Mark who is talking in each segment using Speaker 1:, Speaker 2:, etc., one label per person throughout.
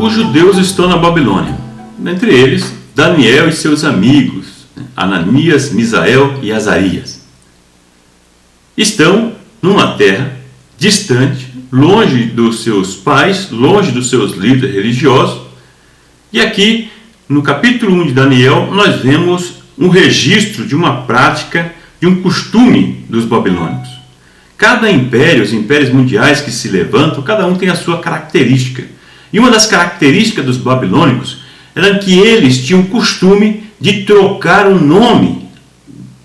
Speaker 1: Os judeus estão na Babilônia, entre eles Daniel e seus amigos, Ananias, Misael e Azarias. Estão numa terra distante, longe dos seus pais, longe dos seus líderes religiosos. E aqui, no capítulo 1 de Daniel, nós vemos um registro de uma prática, de um costume dos babilônicos. Cada império, os impérios mundiais que se levantam, cada um tem a sua característica. E uma das características dos babilônicos era que eles tinham o costume de trocar o nome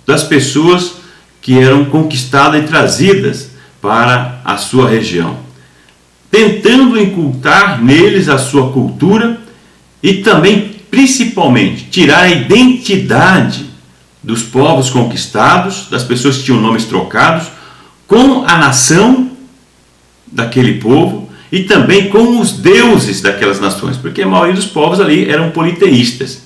Speaker 1: das pessoas que eram conquistadas e trazidas para a sua região, tentando inculcar neles a sua cultura e também, principalmente, tirar a identidade dos povos conquistados, das pessoas que tinham nomes trocados, com a nação daquele povo e também com os deuses daquelas nações, porque a maioria dos povos ali eram politeístas.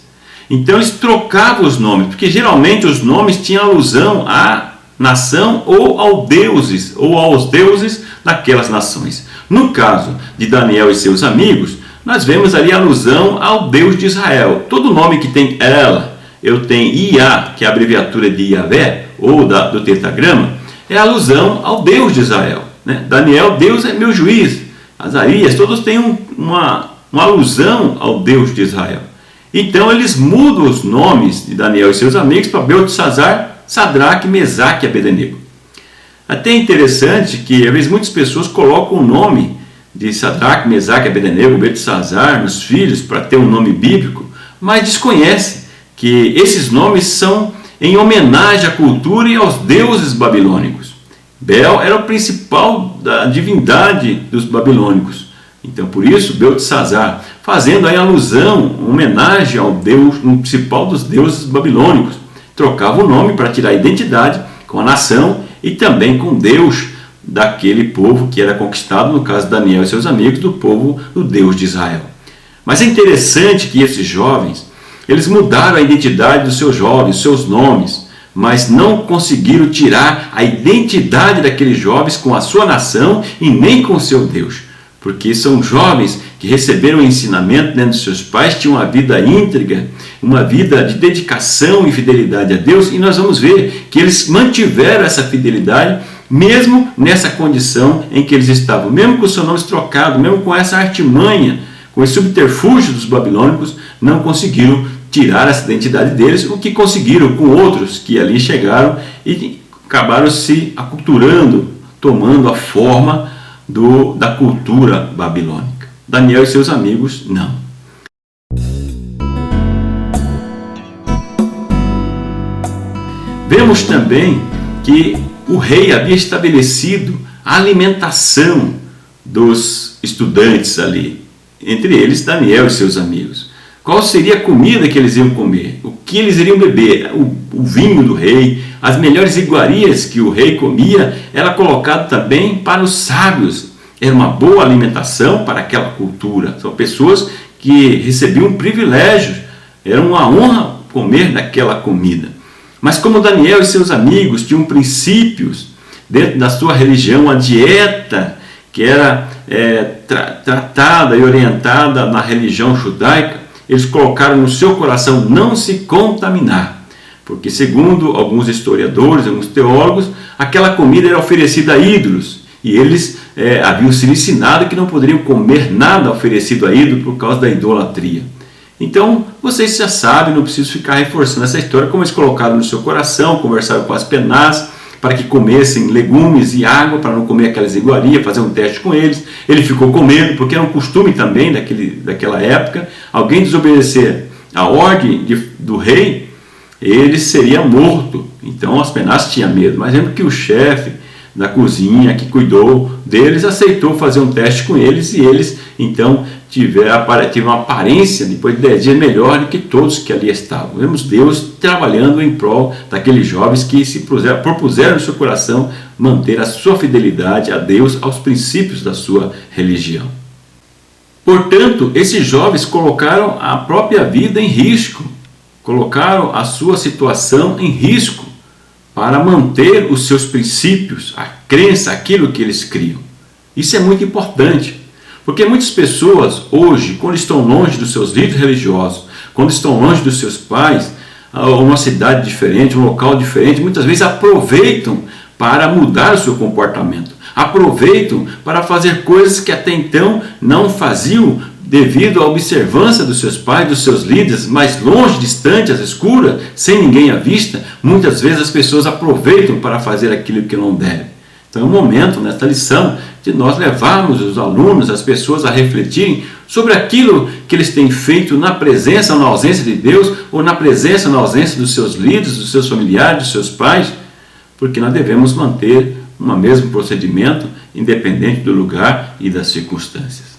Speaker 1: Então eles trocavam os nomes, porque geralmente os nomes tinham alusão à nação ou aos deuses daquelas nações. No caso de Daniel e seus amigos, nós vemos ali a alusão ao Deus de Israel. Todo nome que tem ela, eu tenho Iá, que é a abreviatura de Yahvé, ou do tetagrama, é alusão ao Deus de Israel. Daniel, Deus é meu juiz. Azarias, todos têm uma alusão ao Deus de Israel. Então eles mudam os nomes de Daniel e seus amigos para Beltesazar, Sadraque, Mesaque e Abednego. Até é interessante que às vezes muitas pessoas colocam o nome de Sadraque, Mesaque e Abednego, Beltesazar, nos filhos para ter um nome bíblico, mas desconhecem que esses nomes são em homenagem à cultura e aos deuses babilônicos. Bel era o principal da divindade dos babilônicos. Então, por isso, Beltesazar, fazendo aí alusão, homenagem ao Deus, o principal dos deuses babilônicos. Trocava o nome para tirar a identidade com a nação e também com Deus daquele povo que era conquistado, no caso de Daniel e seus amigos, do povo do Deus de Israel. Mas é interessante que esses jovens, eles mudaram a identidade dos seus jovens, seus nomes, mas não conseguiram tirar a identidade daqueles jovens com a sua nação e nem com o seu Deus. Porque são jovens que receberam o ensinamento dentro dos seus pais, tinham uma vida íntegra, uma vida de dedicação e fidelidade a Deus, e nós vamos ver que eles mantiveram essa fidelidade mesmo nessa condição em que eles estavam, mesmo com os seus nomes trocados, mesmo com essa artimanha, com esse subterfúgio dos babilônicos, não conseguiram tirar essa identidade deles, o que conseguiram com outros que ali chegaram e acabaram se aculturando, tomando a forma da cultura babilônica. Daniel e seus amigos, não. Vemos também que o rei havia estabelecido a alimentação dos estudantes ali, entre eles Daniel e seus amigos. Qual seria a comida que eles iam comer? O que eles iriam beber? O vinho do rei, as melhores iguarias que o rei comia, era colocado também para os sábios. Era uma boa alimentação para aquela cultura. São pessoas que recebiam privilégios. Era uma honra comer daquela comida. Mas como Daniel e seus amigos tinham princípios dentro da sua religião, a dieta que era tratada e orientada na religião judaica, eles colocaram no seu coração não se contaminar, porque segundo alguns historiadores, alguns teólogos, aquela comida era oferecida a ídolos, e eles haviam sido ensinados que não poderiam comer nada oferecido a ídolo por causa da idolatria. Então, vocês já sabem, não preciso ficar reforçando essa história, como eles colocaram no seu coração, conversaram com as penás, para que comessem legumes e água, para não comer aquelas iguarias, fazer um teste com eles. Ele ficou com medo, porque era um costume também daquela época. Alguém desobedecer a ordem do rei, ele seria morto. Então as penás tinham medo. Mas lembra que o chefe da cozinha que cuidou deles aceitou fazer um teste com eles, e eles então tiveram uma aparência, depois de 10 dias, melhor do que todos que ali estavam. Vemos Deus trabalhando em prol daqueles jovens que se propuseram no seu coração manter a sua fidelidade a Deus, aos princípios da sua religião. Portanto, esses jovens colocaram a própria vida em risco, colocaram a sua situação em risco para manter os seus princípios, a crença, aquilo que eles criam. Isso é muito importante, Porque muitas pessoas hoje, quando estão longe dos seus líderes religiosos, quando estão longe dos seus pais, uma cidade diferente, um local diferente, muitas vezes aproveitam para mudar o seu comportamento. Aproveitam para fazer coisas que até então não faziam devido à observância dos seus pais, dos seus líderes, mais longe, distante, às escuras, sem ninguém à vista. Muitas vezes as pessoas aproveitam para fazer aquilo que não devem. Então é um momento, nesta lição, de nós levarmos os alunos, as pessoas a refletirem sobre aquilo que eles têm feito na presença ou na ausência de Deus, ou na presença ou na ausência dos seus líderes, dos seus familiares, dos seus pais, porque nós devemos manter um mesmo procedimento, independente do lugar e das circunstâncias.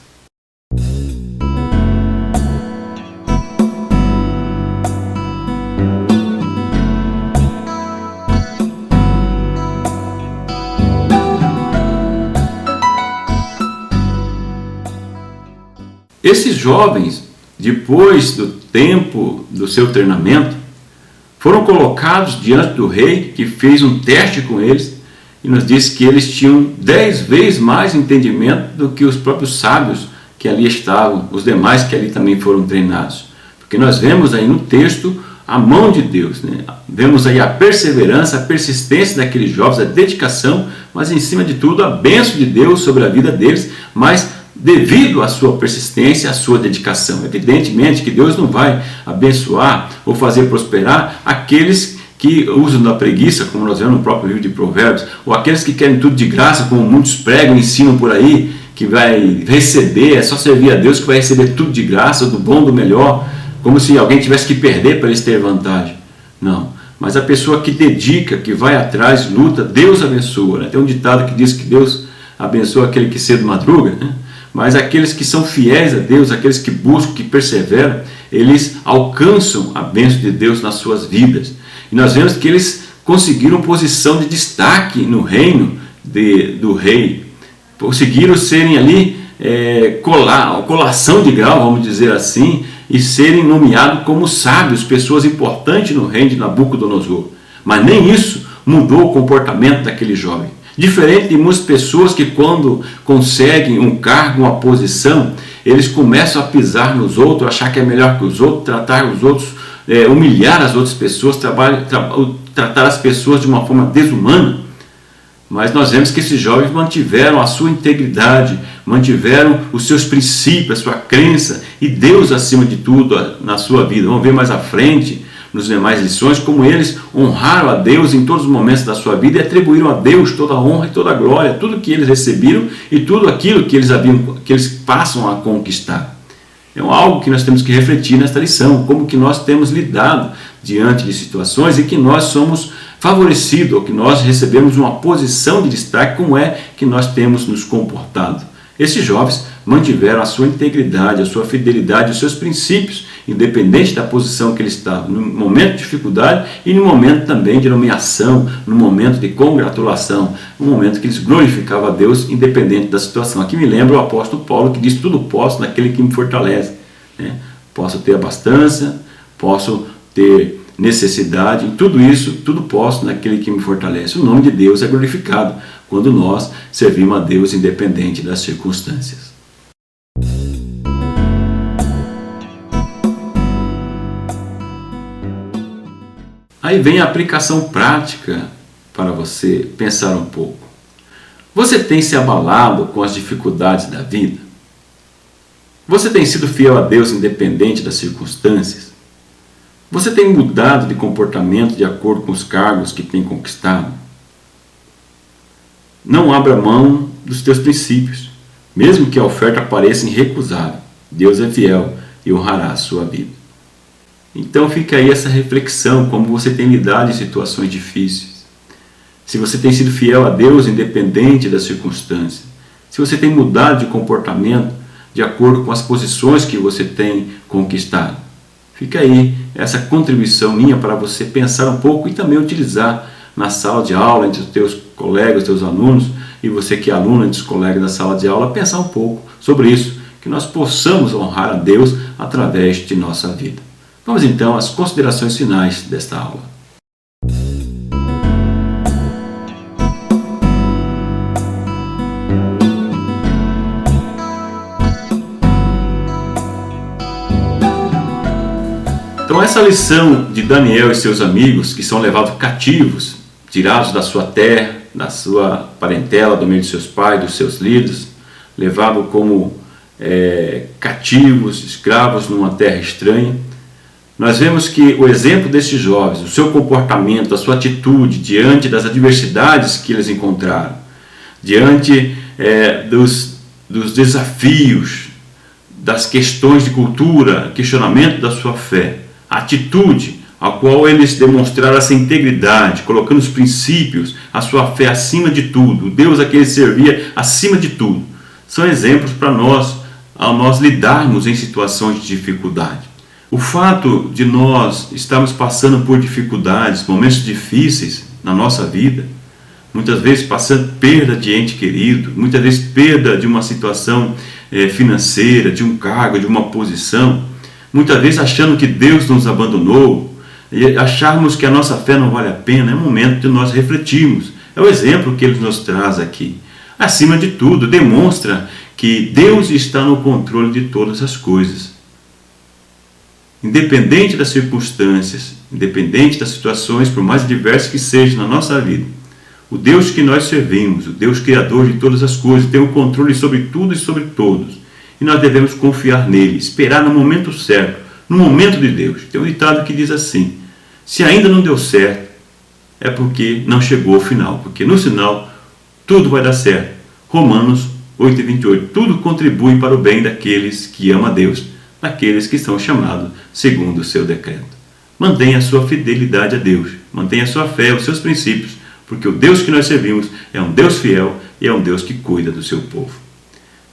Speaker 1: Esses jovens, depois do tempo do seu treinamento, foram colocados diante do rei, que fez um teste com eles, e nos disse que eles tinham 10 vezes mais entendimento do que os próprios sábios que ali estavam, os demais que ali também foram treinados. Porque nós vemos aí no texto a mão de Deus, né? Vemos aí a perseverança, a persistência daqueles jovens, a dedicação, mas em cima de tudo a bênção de Deus sobre a vida deles, mas devido à sua persistência, à sua dedicação. Evidentemente que Deus não vai abençoar ou fazer prosperar aqueles que usam da preguiça, como nós vemos no próprio livro de Provérbios, ou aqueles que querem tudo de graça, como muitos pregam e ensinam por aí, que vai receber, é só servir a Deus que vai receber tudo de graça, do bom, do melhor, como se alguém tivesse que perder para eles terem vantagem. Não, mas a pessoa que dedica, que vai atrás, luta, Deus abençoa, né? Tem um ditado que diz que Deus abençoa aquele que cedo madruga, né? Mas aqueles que são fiéis a Deus, aqueles que buscam, que perseveram, eles alcançam a bênção de Deus nas suas vidas. E nós vemos que eles conseguiram posição de destaque no reino do rei. Conseguiram serem ali, colação de grau, vamos dizer assim, e serem nomeados como sábios, pessoas importantes no reino de Nabucodonosor. Mas nem isso mudou o comportamento daquele jovem. Diferente de muitas pessoas que quando conseguem um cargo, uma posição, eles começam a pisar nos outros, achar que é melhor que os outros, tratar os outros, humilhar as outras pessoas, tratar as pessoas de uma forma desumana. Mas nós vemos que esses jovens mantiveram a sua integridade, mantiveram os seus princípios, a sua crença e Deus acima de tudo na sua vida. Vamos ver mais à frente, nas demais lições, como eles honraram a Deus em todos os momentos da sua vida e atribuíram a Deus toda a honra e toda a glória, tudo que eles receberam e tudo aquilo que eles passam a conquistar. É algo que nós temos que refletir nesta lição, como que nós temos lidado diante de situações e que nós somos favorecidos, ou que nós recebemos uma posição de destaque, como é que nós temos nos comportado. Esses jovens mantiveram a sua integridade, a sua fidelidade, os seus princípios, independente da posição que eles estavam, no momento de dificuldade e no momento também de nomeação, no momento de congratulação, no momento que eles glorificavam a Deus, independente da situação. Aqui me lembra o apóstolo Paulo, que diz: tudo posso naquele que me fortalece. Posso ter abastança, posso ter necessidade, em tudo isso, tudo posso naquele que me fortalece. O nome de Deus é glorificado quando nós servimos a Deus independente das circunstâncias. Aí vem a aplicação prática para você pensar um pouco. Você tem se abalado com as dificuldades da vida? Você tem sido fiel a Deus independente das circunstâncias? Você tem mudado de comportamento de acordo com os cargos que tem conquistado? Não abra mão dos teus princípios, mesmo que a oferta pareça irrecusável. Deus é fiel e honrará a sua vida. Então fica aí essa reflexão, como você tem lidado em situações difíceis. Se você tem sido fiel a Deus independente das circunstâncias. Se você tem mudado de comportamento de acordo com as posições que você tem conquistado. Fica aí essa contribuição minha para você pensar um pouco e também utilizar na sala de aula, entre os teus colegas, os teus alunos, e você que é aluno, entre os colegas da sala de aula, pensar um pouco sobre isso, que nós possamos honrar a Deus através de nossa vida. Vamos então às considerações finais desta aula. essa lição de Daniel e seus amigos, que são levados cativos, tirados da sua terra, da sua parentela, do meio de seus pais, dos seus líderes, levados como cativos, escravos numa terra estranha, nós vemos que o exemplo desses jovens, o seu comportamento, a sua atitude diante das adversidades que eles encontraram, diante dos desafios, das questões de cultura, questionamento da sua fé, a atitude a qual eles demonstraram essa integridade, colocando os princípios, a sua fé acima de tudo, o Deus a quem ele servia acima de tudo, são exemplos para nós, ao nós lidarmos em situações de dificuldade. O fato de nós estarmos passando por dificuldades, momentos difíceis na nossa vida, muitas vezes passando perda de ente querido, muitas vezes perda de uma situação financeira, de um cargo, de uma posição, muitas vezes achando que Deus nos abandonou, e acharmos que a nossa fé não vale a pena, é o momento de nós refletirmos. É o exemplo que ele nos traz aqui. Acima de tudo, demonstra que Deus está no controle de todas as coisas. Independente das circunstâncias, independente das situações, por mais diversas que sejam na nossa vida, o Deus que nós servimos, o Deus criador de todas as coisas, tem o controle sobre tudo e sobre todos. E nós devemos confiar nele, esperar no momento certo, no momento de Deus. Tem um ditado que diz assim: se ainda não deu certo, é porque não chegou ao final, porque no final tudo vai dar certo. Romanos 8:28, tudo contribui para o bem daqueles que amam a Deus, daqueles que são chamados segundo o seu decreto. Mantenha a sua fidelidade a Deus, mantenha a sua fé, os seus princípios, porque o Deus que nós servimos é um Deus fiel e é um Deus que cuida do seu povo.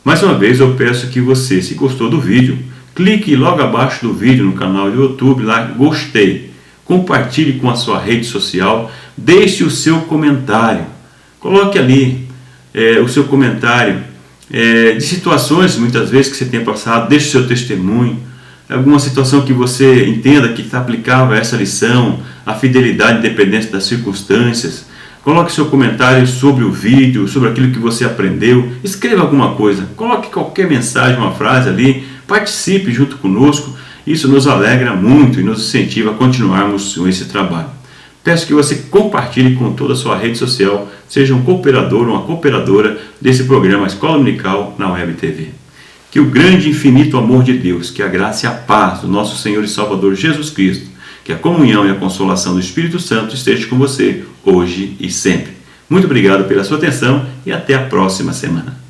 Speaker 1: Mais uma vez eu peço que você, se gostou do vídeo, clique logo abaixo do vídeo no canal do YouTube, lá gostei, compartilhe com a sua rede social, deixe o seu comentário, coloque ali o seu comentário de situações muitas vezes que você tem passado, deixe o seu testemunho, alguma situação que você entenda que está aplicável a essa lição, a fidelidade independente das circunstâncias. Coloque seu comentário sobre o vídeo, sobre aquilo que você aprendeu, escreva alguma coisa, coloque qualquer mensagem, uma frase ali, participe junto conosco, isso nos alegra muito e nos incentiva a continuarmos com esse trabalho. Peço que você compartilhe com toda a sua rede social, seja um cooperador ou uma cooperadora desse programa Escola Dominical na Web TV. Que o grande e infinito amor de Deus, que a graça e a paz do nosso Senhor e Salvador Jesus Cristo, que a comunhão e a consolação do Espírito Santo esteja com você hoje e sempre. Muito obrigado pela sua atenção e até a próxima semana.